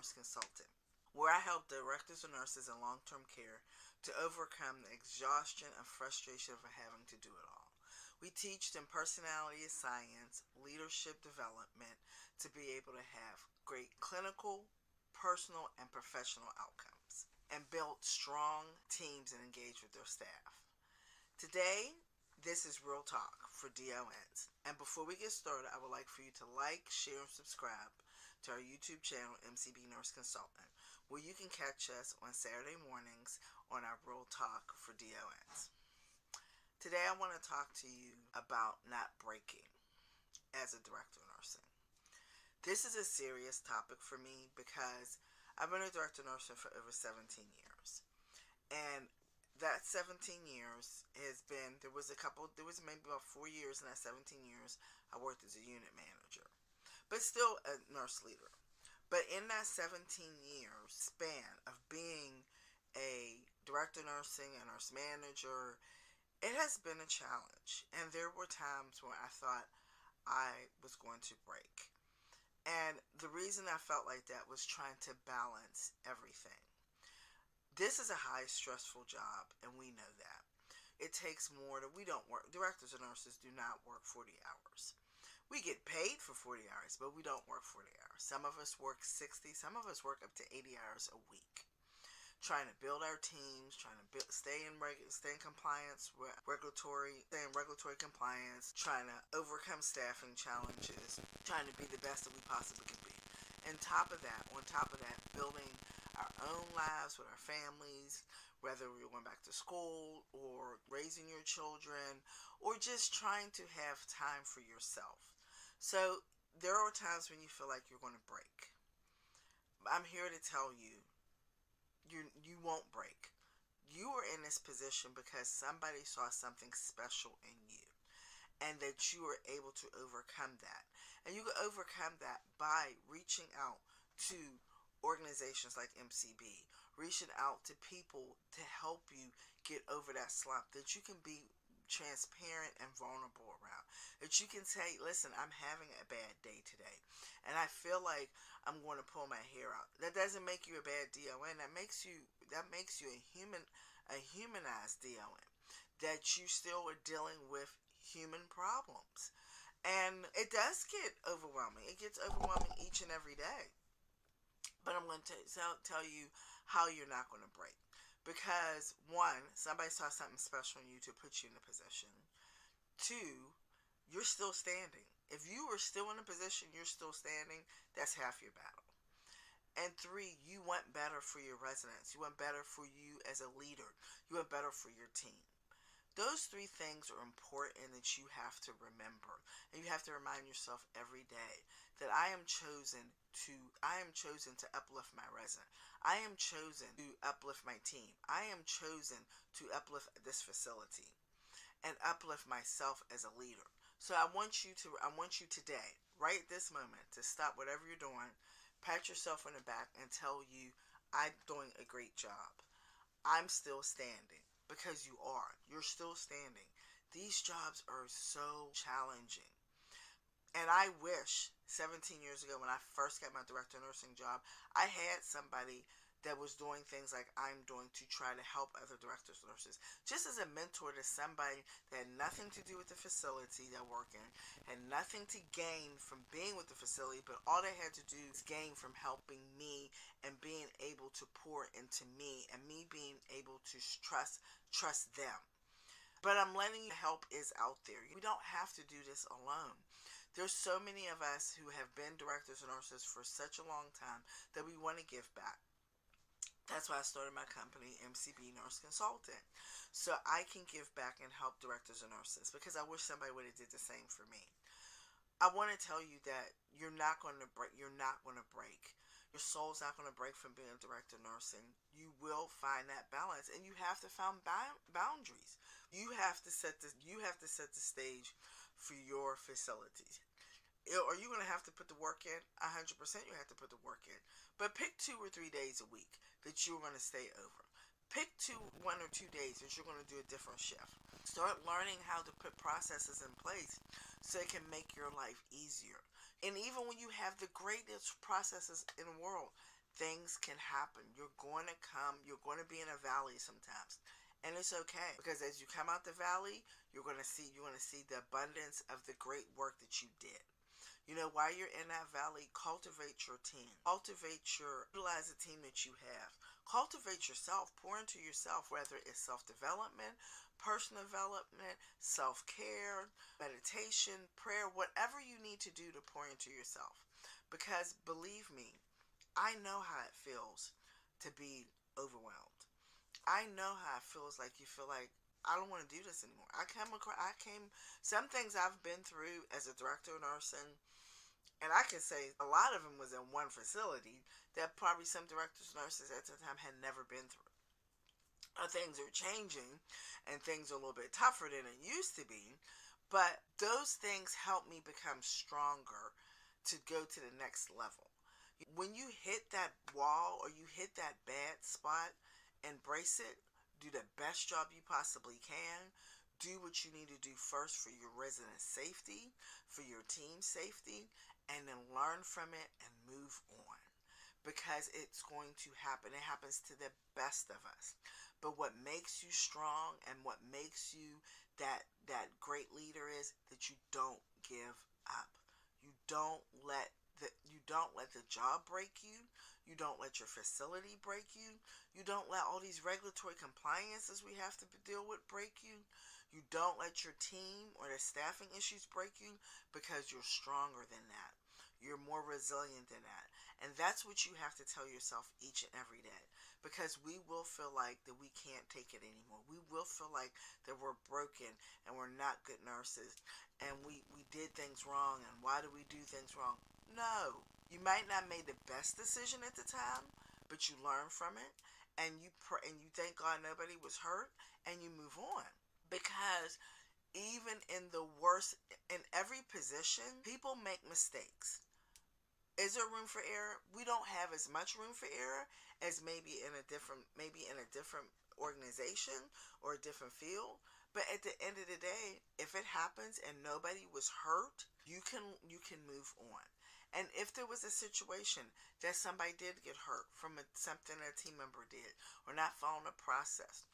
nurse consultant, where I help directors and nurses in long-term care to overcome the exhaustion and frustration of having to do it all. We teach them personality science, leadership development to be able to have great clinical, personal, and professional outcomes, and build strong teams and engage with their staff. Today, this is Real Talk for DONs. And before we get started, I would like for you to like, share, and subscribe to our YouTube channel, MCB Nurse Consultant, where you can catch us on Saturday mornings on our Real Talk for DONs. Today, I want to talk to you about not breaking as a director of nursing. This is a serious topic for me because I've been a director of nursing for over 17 years. And that 17 years has been, there was maybe about 4 years in that 17 years I worked as a unit manager, but still a nurse leader. But in that 17 years span of being a director of nursing, a nurse manager, it has been a challenge. And there were times when I thought I was going to break. And the reason I felt like that was trying to balance everything. This is a high stressful job, and we know that. It takes more we don't work, directors and nurses do not work 40 hours. We get paid for 40 hours, but we don't work 40 hours. Some of us work 60, some of us work up to 80 hours a week. Trying to build our teams, trying to stay in compliance with regulatory compliance, trying to overcome staffing challenges, trying to be the best that we possibly can be. On top of that, building our own lives with our families, whether we're going back to school or raising your children or just trying to have time for yourself. So there are times when you feel like you're going to break. I'm here to tell you, you won't break. You are in this position because somebody saw something special in you, and that you are able to overcome that. And you can overcome that by reaching out to organizations like MCB, reaching out to people to help you get over that slump, that you can be transparent and vulnerable around, that you can say, listen, I'm having a bad day today and I feel like I'm going to pull my hair out. That doesn't make you a bad DON. That makes you a humanized DON, that you still are dealing with human problems. And it does get overwhelming. It gets overwhelming each and every day. But I'm going to tell you how you're not going to break. Because, one, somebody saw something special in you to put you in a position. Two, you're still standing. If you are still in a position, you're still standing, that's half your battle. And three, you want better for your residents. You want better for you as a leader. You want better for your team. Those three things are important that you have to remember. And you have to remind yourself every day that I am chosen to uplift my resident. I am chosen to uplift my team. I am chosen to uplift this facility and uplift myself as a leader. So I want you today, right at this moment, to stop whatever you're doing, pat yourself on the back and tell you, I'm doing a great job. I'm still standing. Because you're still standing. These jobs are so challenging. And I wish 17 years ago when I first got my director of nursing job, I had somebody that was doing things like I'm doing to try to help other directors and nurses. Just as a mentor to somebody that had nothing to do with the facility they're working, had nothing to gain from being with the facility, but all they had to do is gain from helping me and being able to pour into me and me being able to trust them. But I'm letting you, help is out there. We don't have to do this alone. There's so many of us who have been directors and nurses for such a long time that we want to give back. That's why I started my company, MCB Nurse Consultant, so I can give back and help directors and nurses, because I wish somebody would have did the same for me. I want to tell you that you're not going to break. You're not going to break. Your soul's not going to break from being a director of nursing. You will find that balance, and you have to find boundaries. You have to set the stage for your facilities. Are you going to have to put the work in? 100% you have to put the work in. But pick 2 or 3 days a week that you're going to stay over. Pick 1 or 2 days that you're going to do a different shift. Start learning how to put processes in place so it can make your life easier. And even when you have the greatest processes in the world, things can happen. You're going to be in a valley sometimes. And it's okay, because as you come out the valley, you're going to see the abundance of the great work that you did. While you're in that valley, cultivate your team. Utilize the team that you have. Cultivate yourself. Pour into yourself, whether it's self-development, personal development, self-care, meditation, prayer, whatever you need to do to pour into yourself. Because believe me, I know how it feels to be overwhelmed. I know how it feels like you feel like, I don't want to do this anymore. Some things I've been through as a director of nursing, and I can say a lot of them was in one facility that probably some directors, nurses at the time had never been through. Things are changing, and things are a little bit tougher than it used to be, but those things help me become stronger to go to the next level. When you hit that wall or you hit that bad spot, embrace it. Do the best job you possibly can. Do what you need to do first for your resident safety, for your team safety, and then learn from it and move on. Because it's going to happen. It happens to the best of us. But what makes you strong and what makes you that great leader is that you don't give up. You don't let the job break you. You don't let your facility break you. You don't let all these regulatory compliances we have to deal with break you. You don't let your team or the staffing issues break you, because you're stronger than that. You're more resilient than that. And that's what you have to tell yourself each and every day. Because we will feel like that we can't take it anymore. We will feel like that we're broken and we're not good nurses and we did things wrong, and why do we do things wrong? No. You might not make the best decision at the time, but you learn from it, and you pray and you thank God nobody was hurt, and you move on. Because even in the worst, in every position, people make mistakes. Is there room for error? We don't have as much room for error as maybe in a different organization or a different field. But at the end of the day, if it happens and nobody was hurt, you can move on. And if there was a situation that somebody did get hurt from something a team member did or not following a process,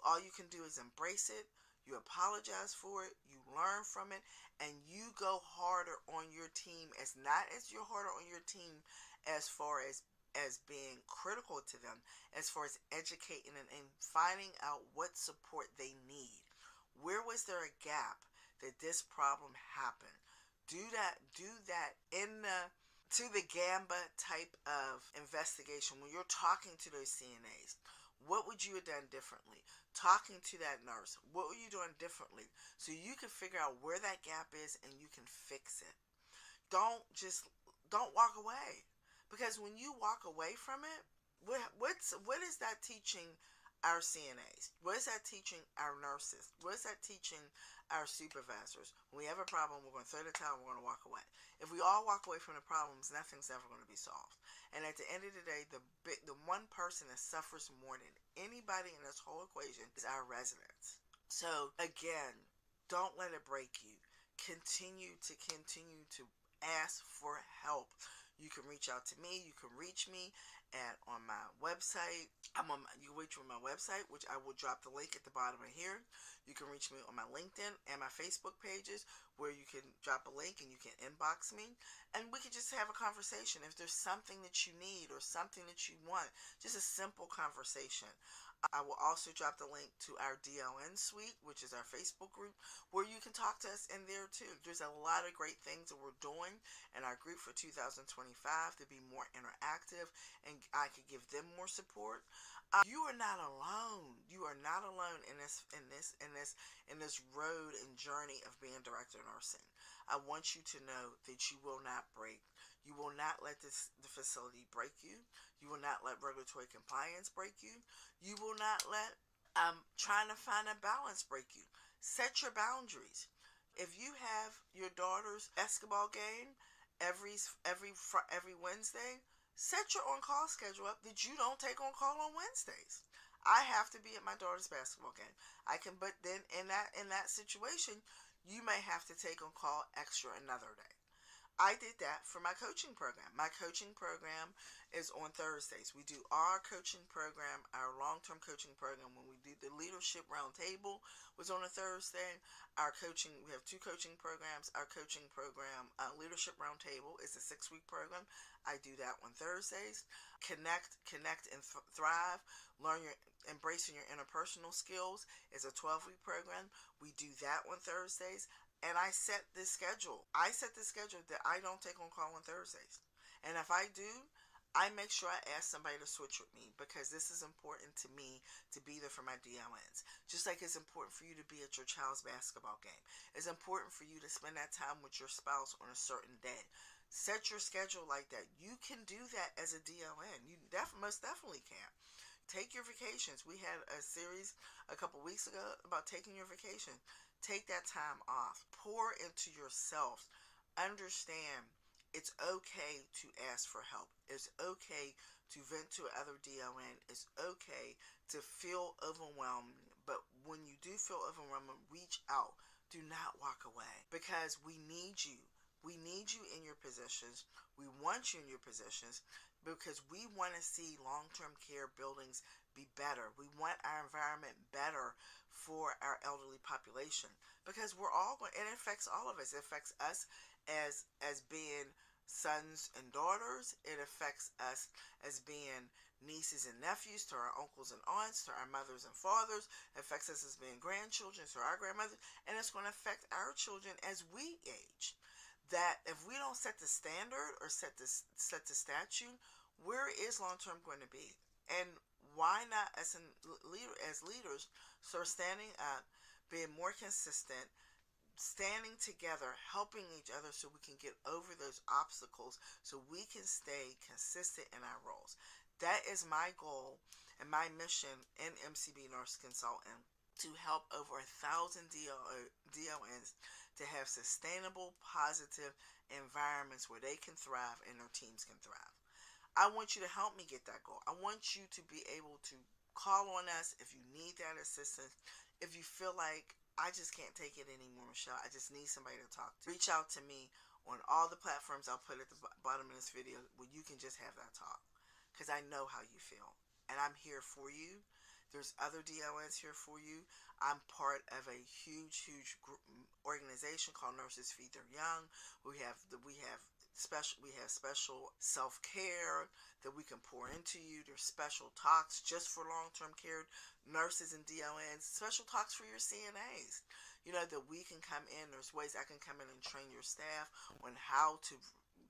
all you can do is embrace it. You apologize for it, you learn from it, and you go harder on your team, you're harder on your team as far as being critical to them, as far as educating and finding out what support they need. Where was there a gap that this problem happened? Do that to the GAMBA type of investigation. When you're talking to those CNAs, what would you have done differently? Talking to that nurse, what were you doing differently? So you can figure out where that gap is and you can fix it. Don't walk away. Because when you walk away from it, what is that teaching our CNAs? What is that teaching our nurses? What is that teaching our supervisors? When we have a problem, we're going to throw the towel and we're going to walk away. If we all walk away from the problems, nothing's ever going to be solved. And at the end of the day, the one person that suffers more than anybody in this whole equation is our residents. So again, don't let it break you. Continue to ask for help. You can reach out to me. You can reach me on my website. You can reach me on my website, which I will drop the link at the bottom of here. You can reach me on my LinkedIn and my Facebook pages, where you can drop a link and you can inbox me, and we can just have a conversation. If there's something that you need or something that you want, just a simple conversation. I will also drop the link to our DLN suite, which is our Facebook group, where you can talk to us in there too. There's a lot of great things that we're doing in our group for 2025 to be more interactive, and I could give them more support. You are not alone. You are not alone in this road and journey of being director of nursing. I want you to know that you will not break. You will not let the facility break you. You will not let regulatory compliance break you. You will not let trying to find a balance break you. Set your boundaries. If you have your daughter's basketball game every Wednesday, set your on-call schedule up that you don't take on call on Wednesdays. I have to be at my daughter's basketball game. But then in that situation, you may have to take on call extra another day. I did that for my coaching program. My coaching program is on Thursdays. We do our coaching program, our long-term coaching program. When we do the leadership roundtable was on a Thursday. We have two coaching programs. Our coaching program, leadership roundtable, is a 6-week program. I do that on Thursdays. Connect and thrive. Embracing your interpersonal skills is a 12-week program. We do that on Thursdays. And I set this schedule. I set the schedule that I don't take on call on Thursdays. And if I do, I make sure I ask somebody to switch with me, because this is important to me to be there for my DLNs. Just like it's important for you to be at your child's basketball game. It's important for you to spend that time with your spouse on a certain day. Set your schedule like that. You can do that as a DLN. You most definitely can. Take your vacations. We had a series a couple weeks ago about taking your vacation. Take that time off. Pour into yourself. Understand it's okay to ask for help. It's okay to vent to other DLN. It's okay to feel overwhelmed. But when you do feel overwhelmed, reach out. Do not walk away, because we need you. We need you in your positions. We want you in your positions, because we want to see long-term care buildings be better. We want our environment better for our elderly population, because we're all going, it affects all of us. It affects us as being sons and daughters. It affects us as being nieces and nephews to our uncles and aunts, to our mothers and fathers. It affects us as being grandchildren to our grandmothers, and it's going to affect our children as we age. That if we don't set the standard or set the statute, where is long-term going to be? And why not as leaders start standing up, being more consistent, standing together, helping each other, so we can get over those obstacles, so we can stay consistent in our roles. That is my goal and my mission in MCB Nurse Consultant, to help over 1,000 DONs to have sustainable, positive environments where they can thrive and their teams can thrive. I want you to help me get that goal. I want you to be able to call on us if you need that assistance. If you feel like, I just can't take it anymore, Michelle, I just need somebody to talk to, reach out to me on all the platforms I'll put at the bottom of this video, where you can just have that talk, because I know how you feel, and I'm here for you. There's other DLNs here for you. I'm part of a huge organization called Nurses Feed Their Young. We have special self-care that we can pour into you. There's special talks just for long-term care nurses and DLNs. Special talks for your CNAs. That we can come in. There's ways I can come in and train your staff on how to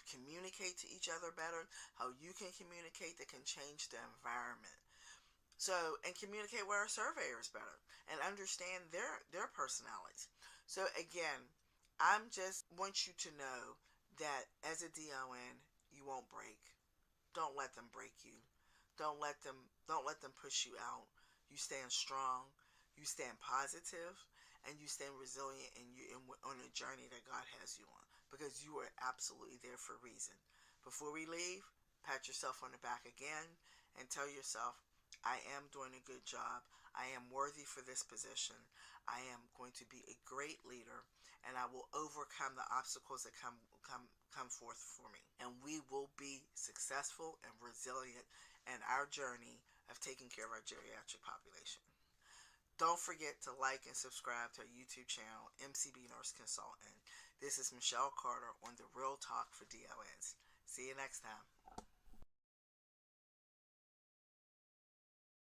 communicate to each other better, how you can communicate that can change the environment. And communicate with our surveyors better and understand their personalities. So again, I'm just want you to know that as a DON, you won't break. Don't let them break you. Don't let them push you out. You stand strong, you stand positive, and you stand resilient on a journey that God has you on, because you are absolutely there for a reason. Before we leave, pat yourself on the back again and tell yourself, I am doing a good job. I am worthy for this position. I am going to be a great leader, and I will overcome the obstacles that come forth for me. And we will be successful and resilient in our journey of taking care of our geriatric population. Don't forget to like and subscribe to our YouTube channel, MCB Nurse Consultant. This is Michelle Carter on The Real Talk for DONs. See you next time.